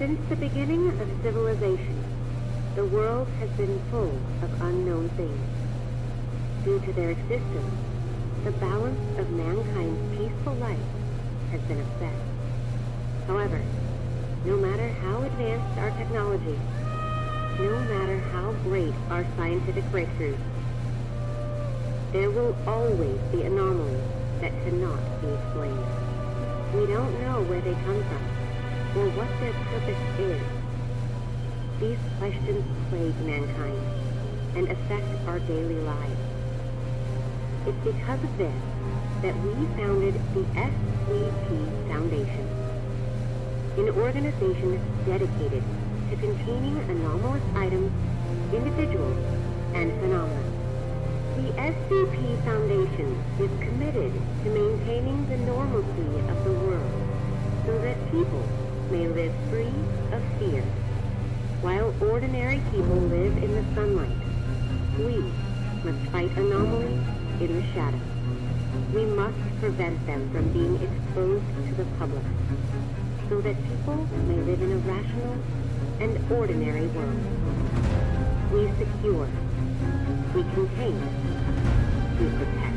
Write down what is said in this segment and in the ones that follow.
Since the beginning of civilization, the world has been full of unknown things. Due to their existence, the balance of mankind's peaceful life has been upset. However, no matter how advanced our technology, no matter how great our scientific breakthroughs, there will always be anomalies that cannot be explained. We don't know where they come from or what their purpose is. These questions plague mankind and affect our daily lives. It's because of this that we founded the SCP Foundation, an organization dedicated to containing anomalous items, individuals, and phenomena. The SCP Foundation is committed to maintaining the normalcy of the world so that people may live free of fear. While ordinary people live in the sunlight, we must fight anomalies in the shadows. We must prevent them from being exposed to the public so that people may live in a rational and ordinary world. We secure, we contain, we protect.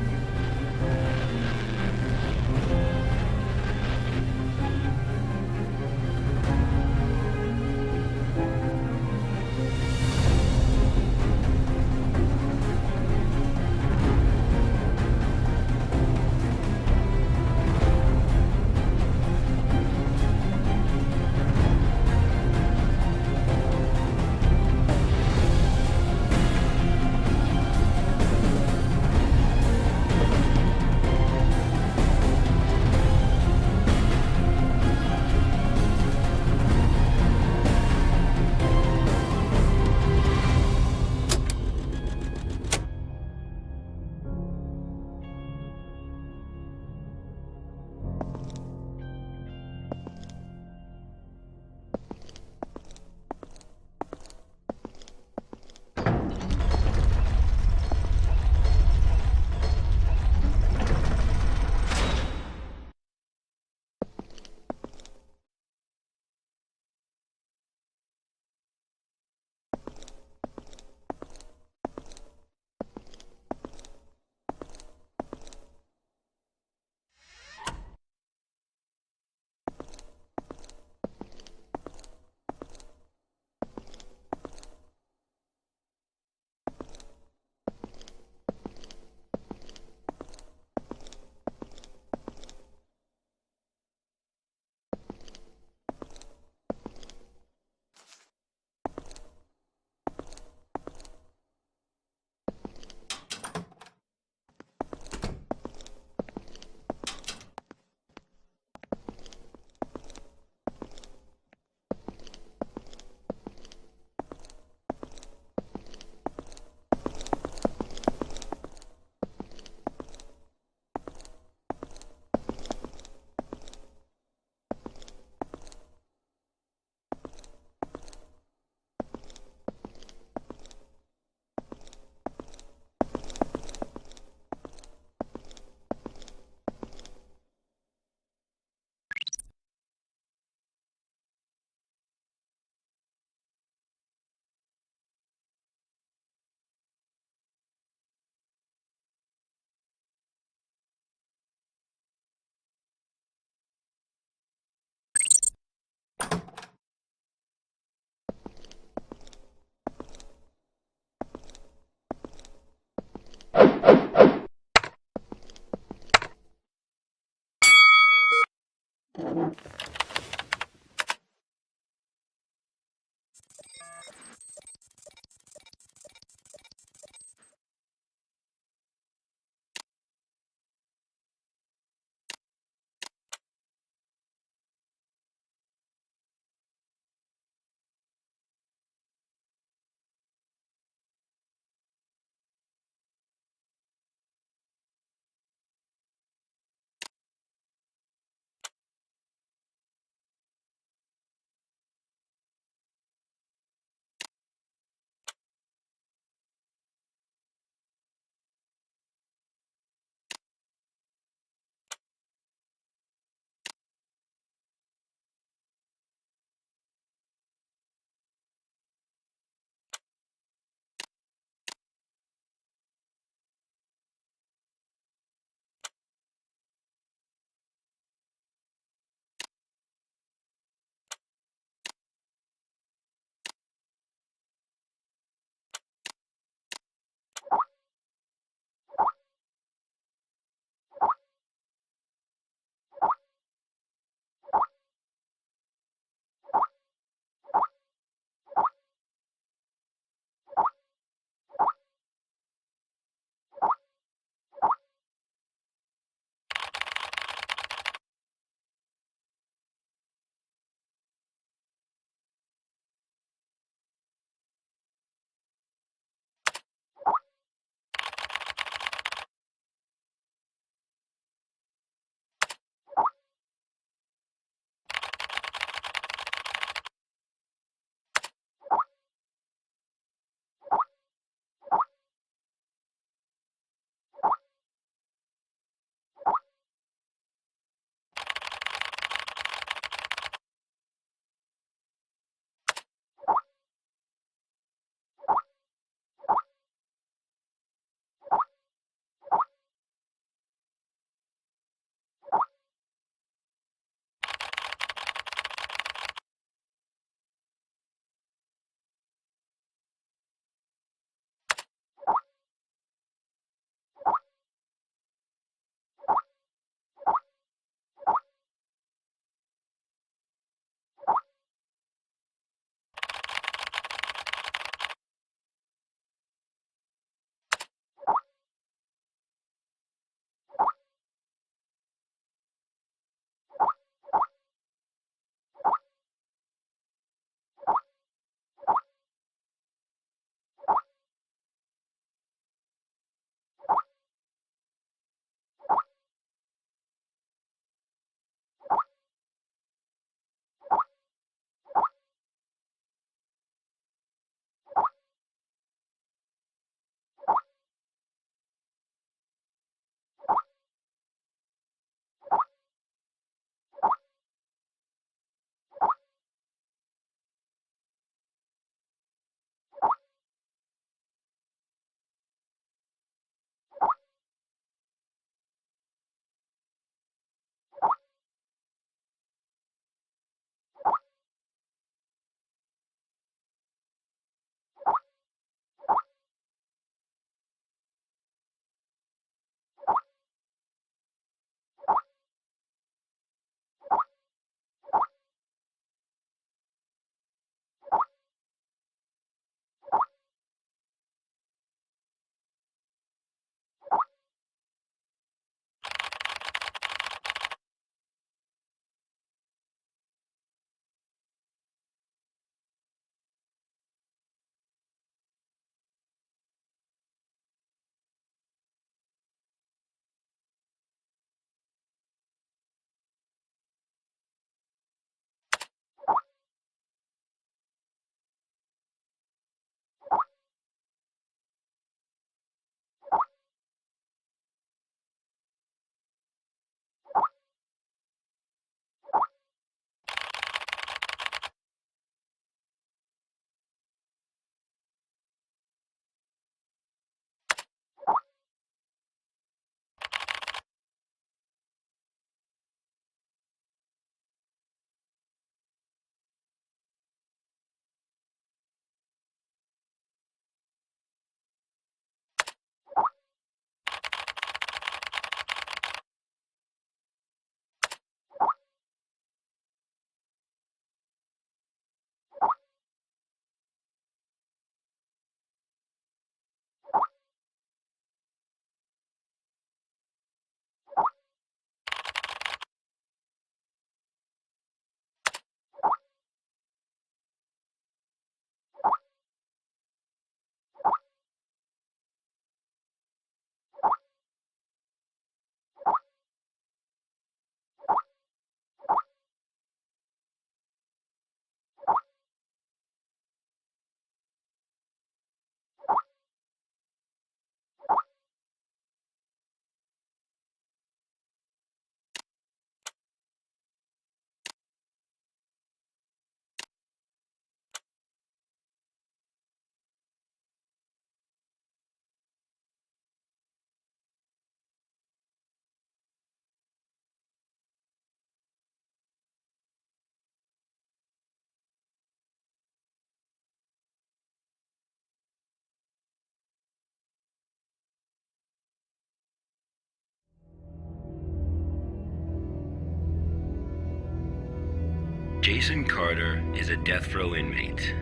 Jason Carter is a death row inmate.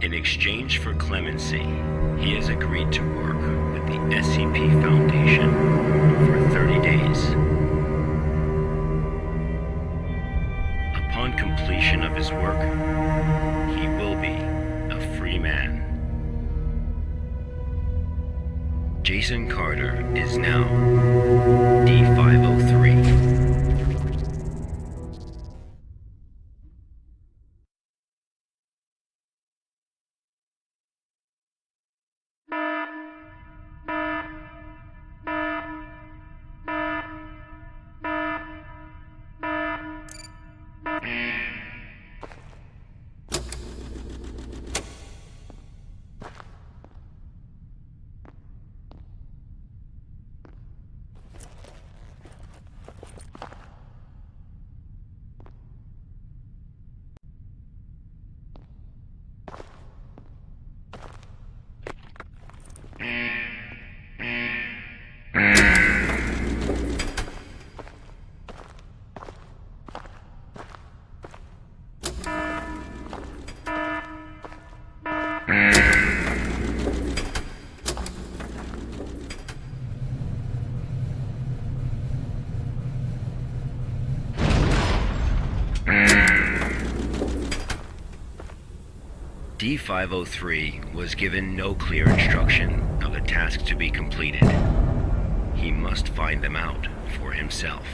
In exchange for clemency, he has agreed to work with the SCP Foundation for 30 days. Upon completion of his work, he will be a free man. Jason Carter is now D503. D503 was given no clear instruction of the task to be completed. He must find them out for himself.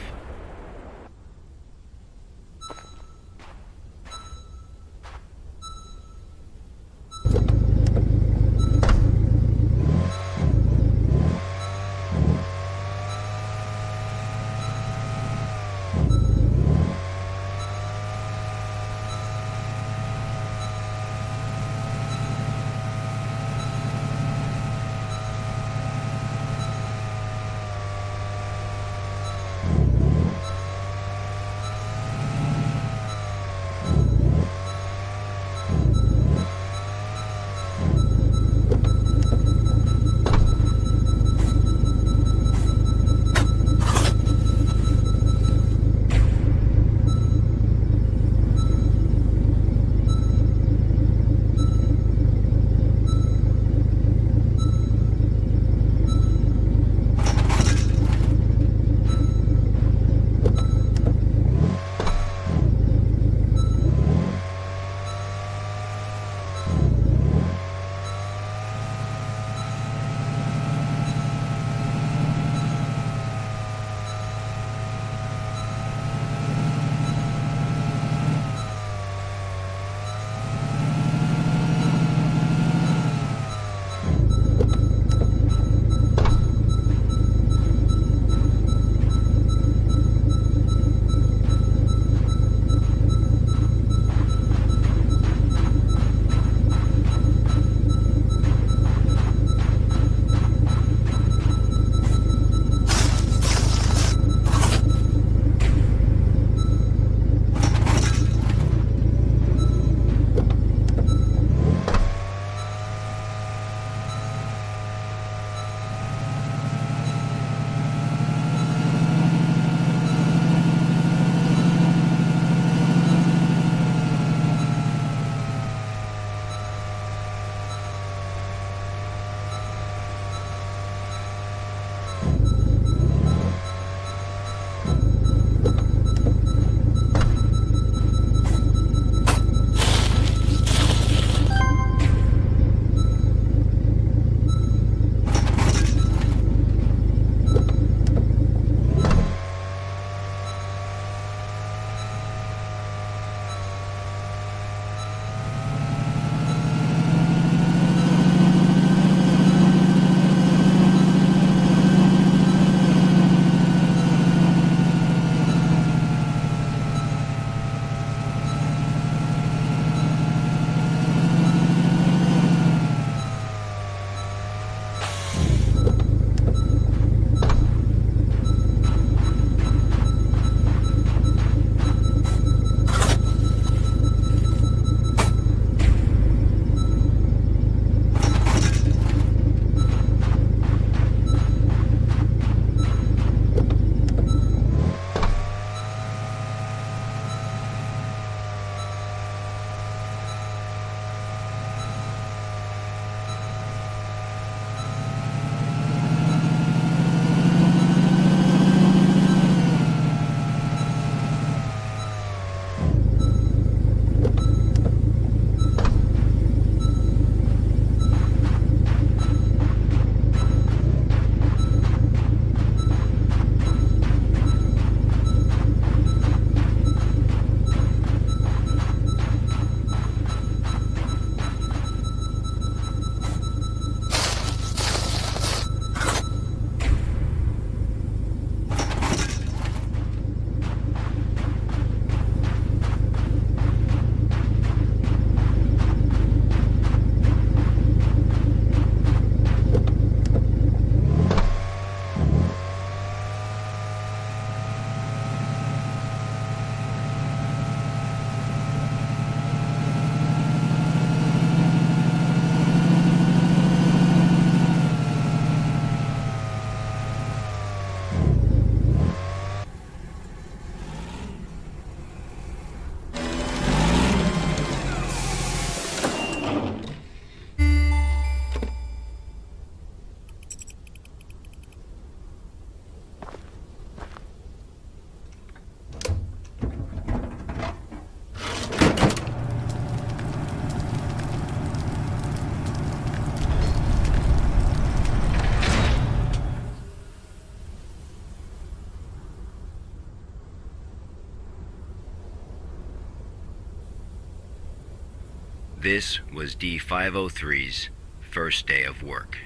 This was D503's first day of work.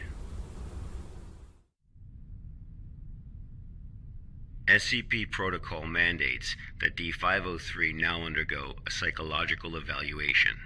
SCP protocol mandates that D503 now undergo a psychological evaluation.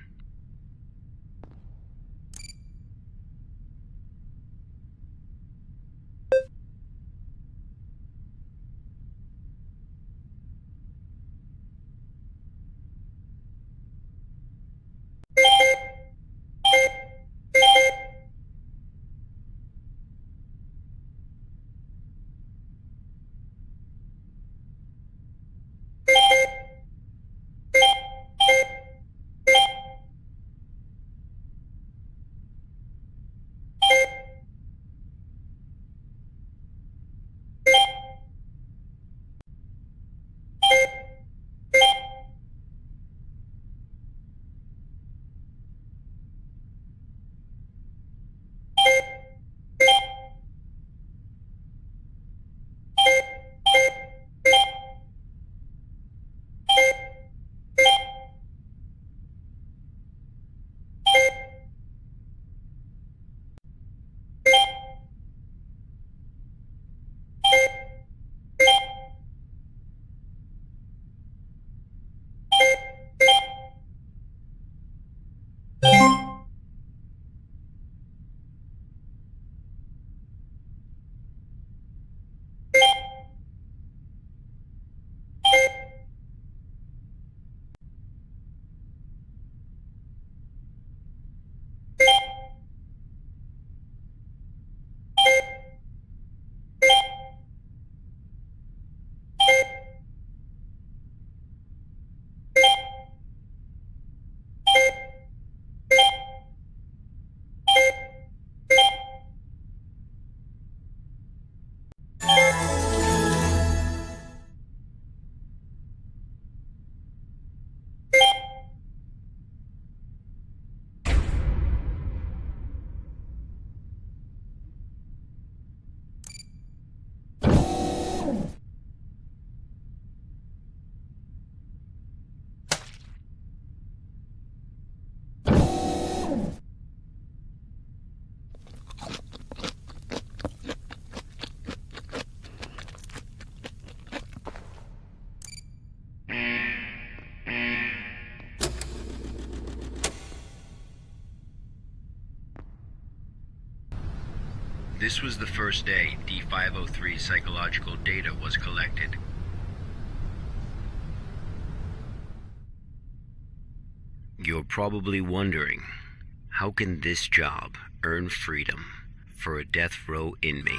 This was the first day D503's psychological data was collected. You're probably wondering, how can this job earn freedom for a death row inmate?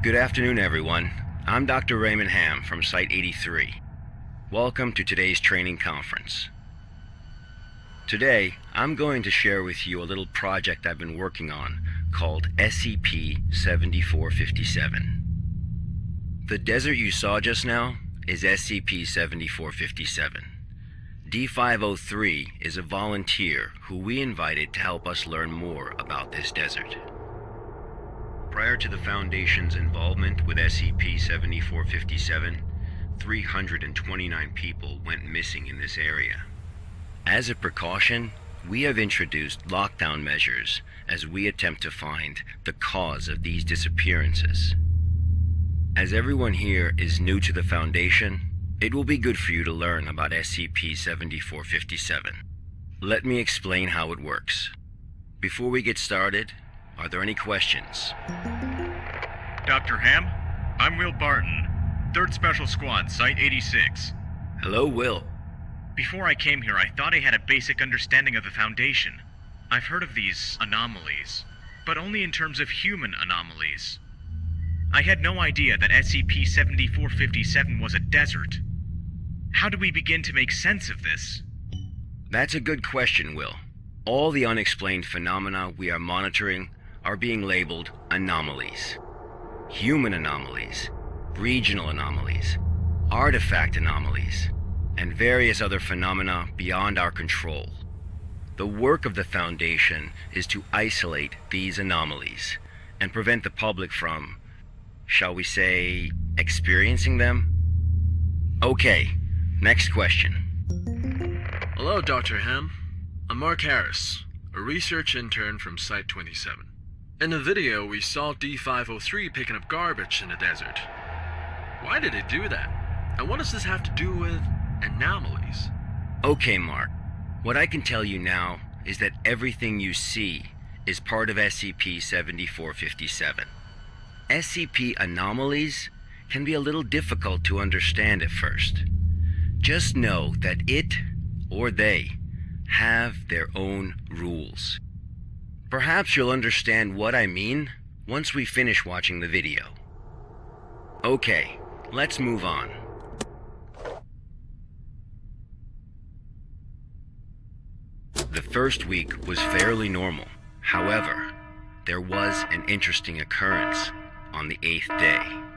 Good afternoon, everyone. I'm Dr. Raymond Ham from Site 83. Welcome to today's training conference. Today, I'm going to share with you a little project I've been working on called SCP-7457. The desert you saw just now is SCP-7457. D503 is a volunteer who we invited to help us learn more about this desert. Prior to the Foundation's involvement with SCP-7457, 329 people went missing in this area. As a precaution, we have introduced lockdown measures as we attempt to find the cause of these disappearances. As everyone here is new to the Foundation, it will be good for you to learn about SCP-7457. Let me explain how it works. Before we get started, are there any questions? Dr. Ham, I'm Will Barton, 3rd Special Squad, Site 86. Hello, Will. Before I came here, I thought I had a basic understanding of the Foundation. I've heard of these anomalies, but only in terms of human anomalies. I had no idea that SCP-7457 was a desert. How do we begin to make sense of this? That's a good question, Will. All the unexplained phenomena we are monitoring are being labeled anomalies. Human anomalies, regional anomalies, artifact anomalies, and various other phenomena beyond our control. The work of the Foundation is to isolate these anomalies and prevent the public from, shall we say, experiencing them? Okay, next question. Hello, Dr. Ham. I'm Mark Harris, a research intern from Site 27. In the video, we saw D503 picking up garbage in the desert. Why did it do that? And what does this have to do with anomalies? Okay, Mark. What I can tell you now is that everything you see is part of SCP-7457. SCP anomalies can be a little difficult to understand at first. Just know that it, or they, have their own rules. Perhaps you'll understand what I mean once we finish watching the video. Okay, let's move on. The first week was fairly normal. However, there was an interesting occurrence on the 8th day.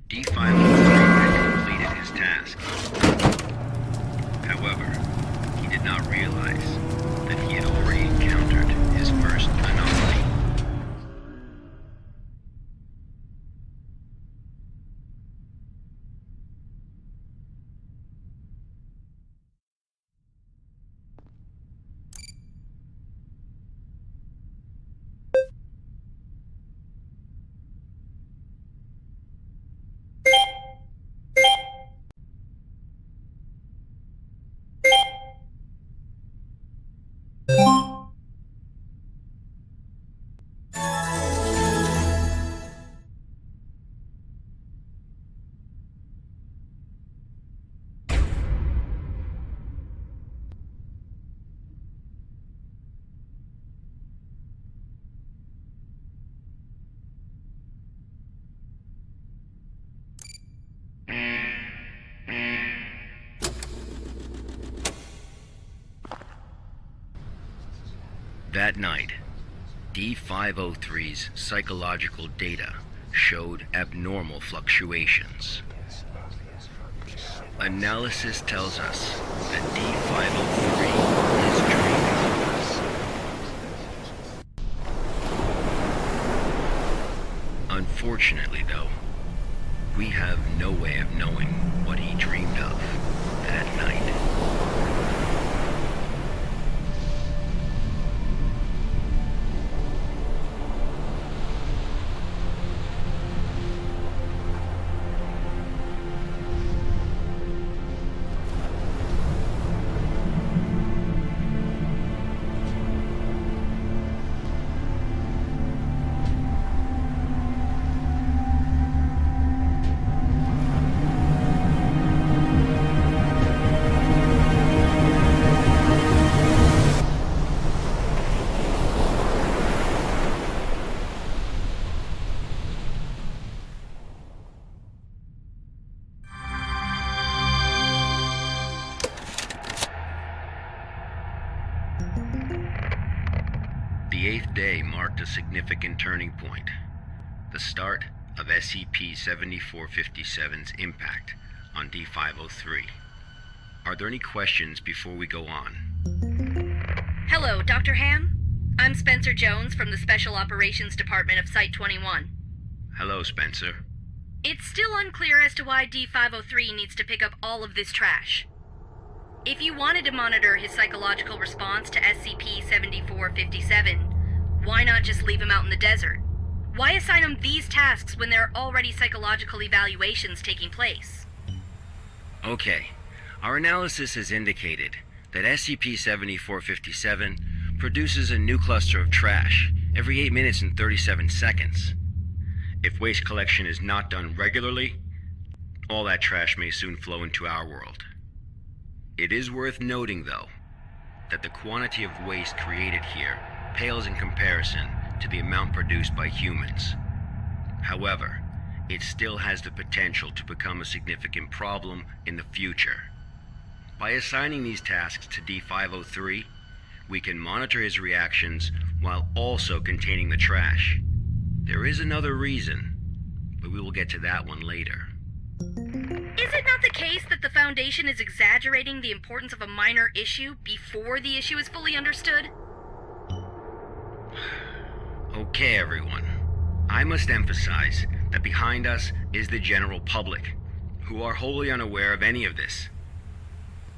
D503 had completed his task. However, he did not realize that he had already encountered his first anomaly. That night, D503's psychological data showed abnormal fluctuations. Analysis tells us that D503 is dreaming. Unfortunately, though, we have no way of knowing what he dreamed of that night. The 8th day marked a significant turning point, the start of SCP-7457's impact on D503. Are there any questions before we go on? Hello, Dr. Ham? I'm Spencer Jones from the Special Operations Department of Site-21. Hello, Spencer. It's still unclear as to why D503 needs to pick up all of this trash. If you wanted to monitor his psychological response to SCP-7457, why not just leave him out in the desert? Why assign him these tasks when there are already psychological evaluations taking place? Okay, our analysis has indicated that SCP-7457 produces a new cluster of trash every 8 minutes and 37 seconds. If waste collection is not done regularly, all that trash may soon flow into our world. It is worth noting, though, that the quantity of waste created here pales in comparison to the amount produced by humans. However, it still has the potential to become a significant problem in the future. By assigning these tasks to D503, we can monitor his reactions while also containing the trash. There is another reason, but we will get to that one later. Is it not the case that the Foundation is exaggerating the importance of a minor issue before the issue is fully understood? Okay, everyone. I must emphasize that behind us is the general public, who are wholly unaware of any of this.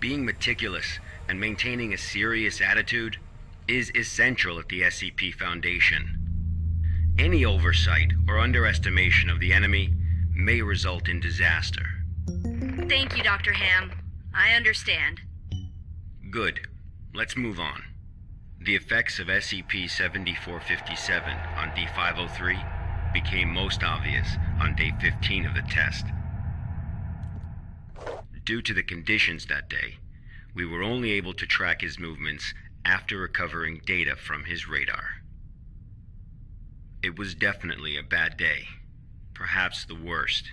Being meticulous and maintaining a serious attitude is essential at the SCP Foundation. Any oversight or underestimation of the enemy may result in disaster. Thank you, Dr. Ham. I understand. Good. Let's move on. The effects of SCP-7457 on D503 became most obvious on day 15 of the test. Due to the conditions that day, we were only able to track his movements after recovering data from his radar. It was definitely a bad day, perhaps the worst,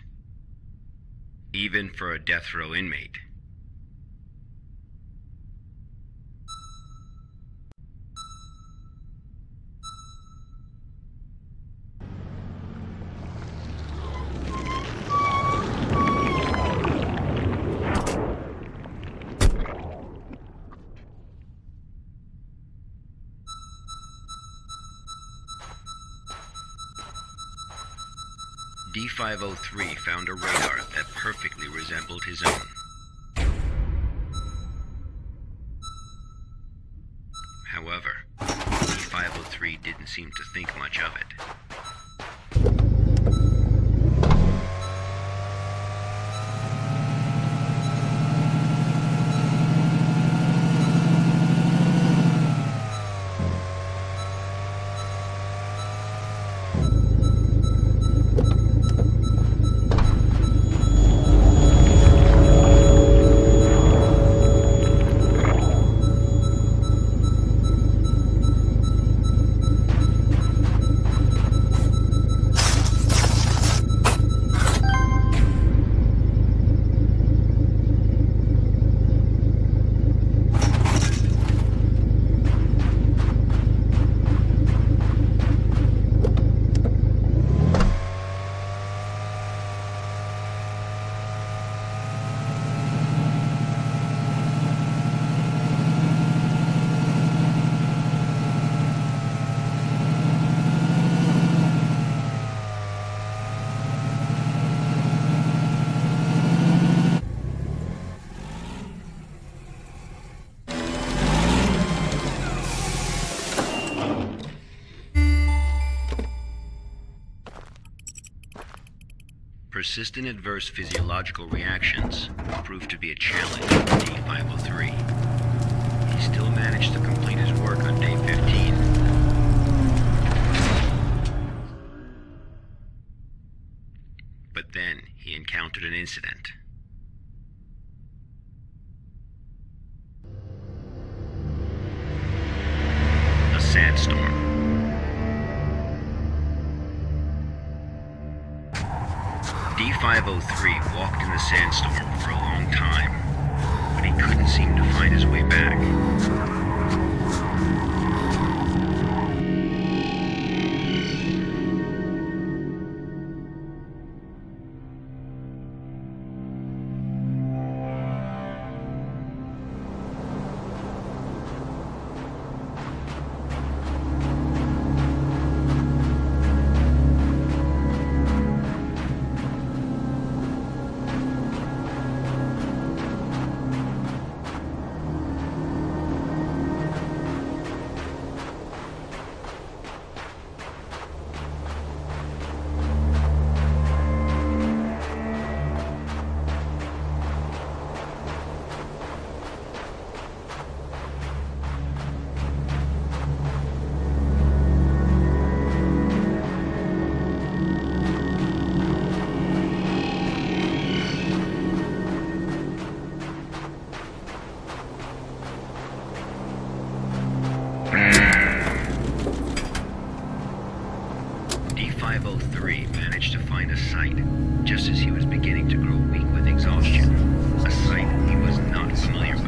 even for a death row inmate. D503 found a radar that perfectly resembled his own. However, D503 didn't seem to think much of it. Persistent adverse physiological reactions proved to be a challenge for D503. He still managed to complete his work on day 15. But then he encountered an incident. A sandstorm. D503 walked in the sandstorm for a long time, but he couldn't seem to find his way back. D503 managed to find a site just as he was beginning to grow weak with exhaustion, a site he was not familiar with.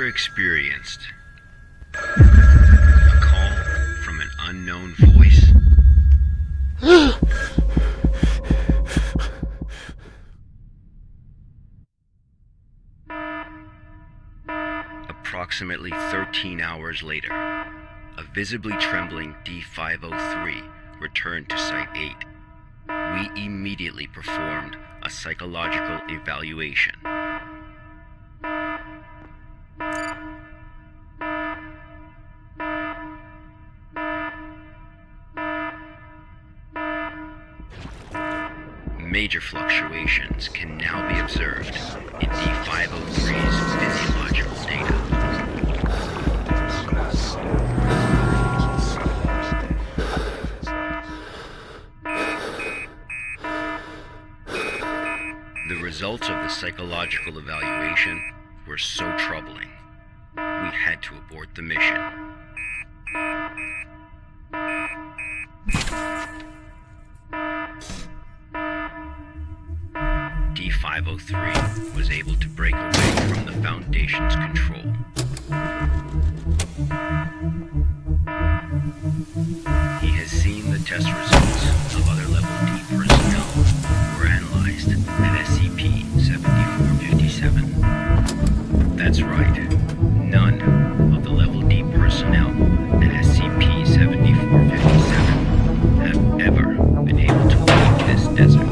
Experienced a call from an unknown voice. approximately 13 hours later, a visibly trembling D503 returned to Site 8. We immediately performed a psychological evaluation. Major fluctuations can now be observed in D503's physiological data. The results of the psychological evaluation were so troubling, we had to abort the mission. D503 was able to break away from the Foundation's control. He has seen the test results of other Level D personnel who were analyzed at SCP-7457. That's right, none of the Level D personnel at SCP-7457 have ever been able to leave this desert.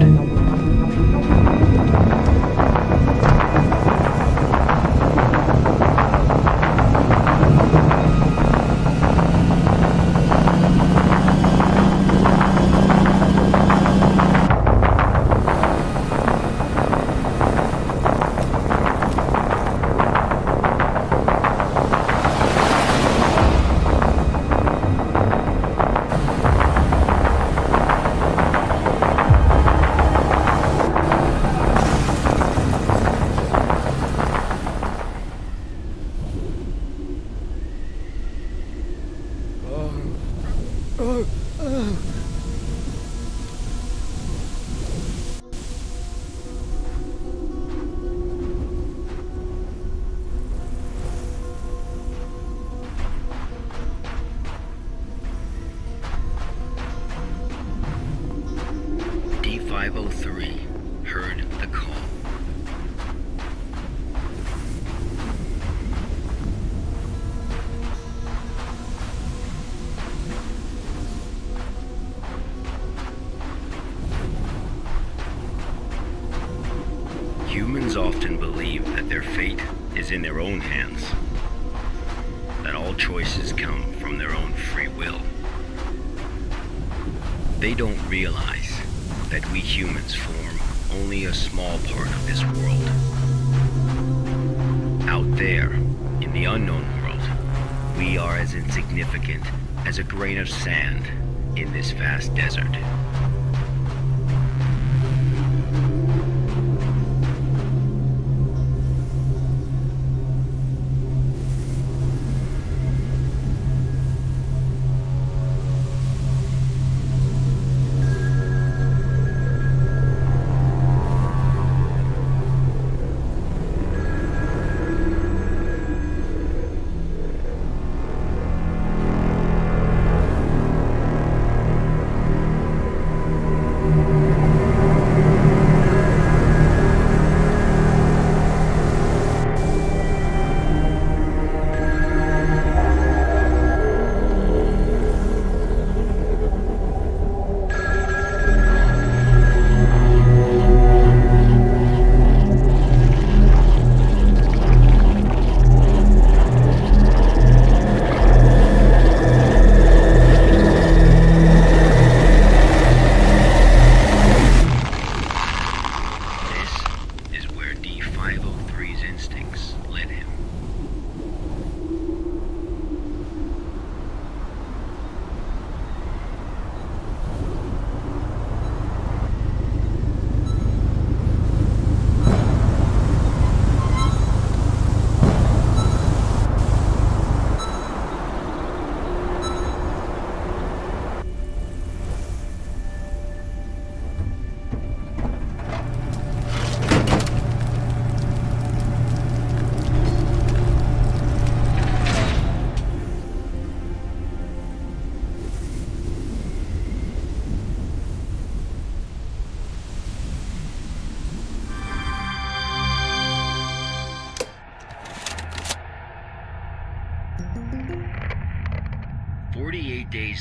D503 heard the call. Humans often believe that their fate is in their own hands, that all choices come from their own free will. They don't realize that we humans form only a small part of this world. Out there, in the unknown world, we are as insignificant as a grain of sand in this vast desert.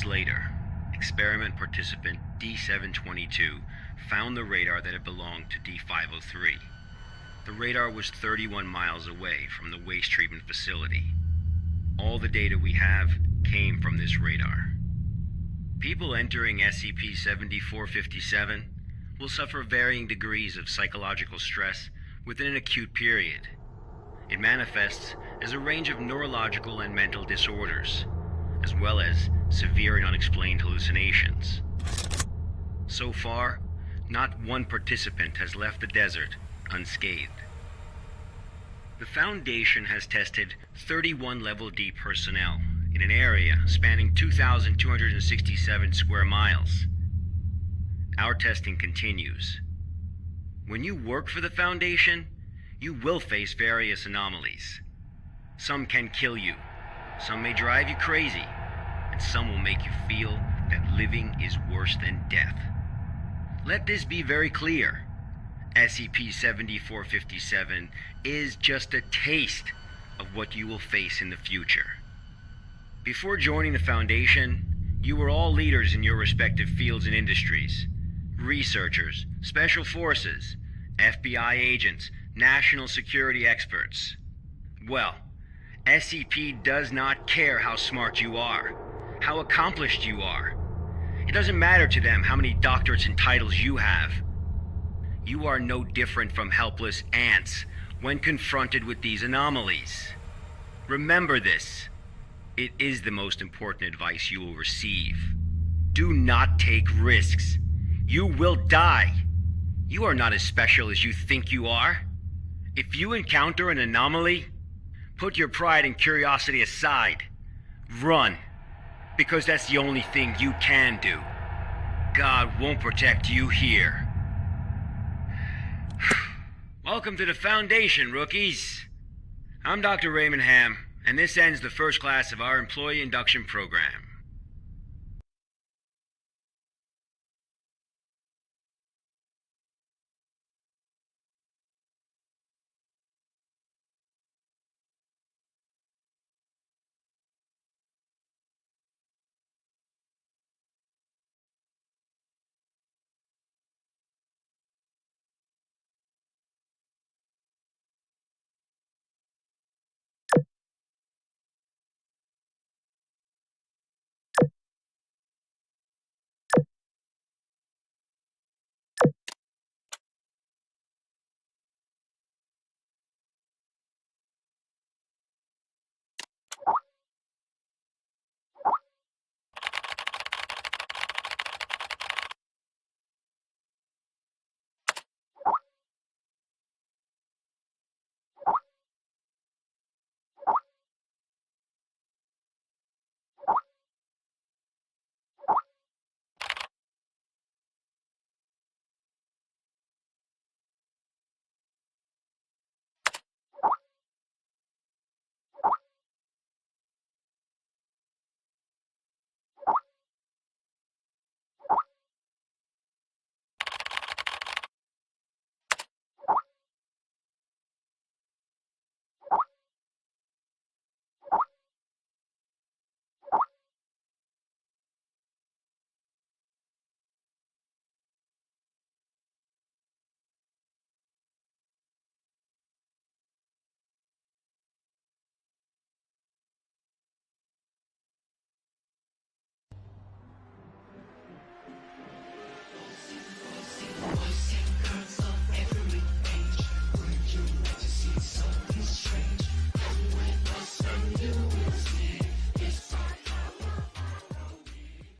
days later, experiment participant D722 found the radar that had belonged to D503. The radar was 31 miles away from the waste treatment facility. All the data we have came from this radar. People entering SCP-7457 will suffer varying degrees of psychological stress within an acute period. It manifests as a range of neurological and mental disorders, as well as severe and unexplained hallucinations. So far, not one participant has left the desert unscathed. The Foundation has tested 31 Level D personnel in an area spanning 2,267 square miles. Our testing continues. When you work for the Foundation, you will face various anomalies. Some can kill you, some may drive you crazy, and some will make you feel that living is worse than death. Let this be very clear. SCP-7457 is just a taste of what you will face in the future. Before joining the Foundation, you were all leaders in your respective fields and industries. Researchers, special forces, FBI agents, national security experts. Well, SCP does not care how smart you are, how accomplished you are. It doesn't matter to them how many doctorates and titles you have. You are no different from helpless ants when confronted with these anomalies. Remember this. It is the most important advice you will receive. Do not take risks. You will die. You are not as special as you think you are. If you encounter an anomaly, put your pride and curiosity aside. Run, because that's the only thing you can do. God won't protect you here. Welcome to the Foundation, rookies. I'm Dr. Raymond Ham, and this ends the first class of our employee induction program.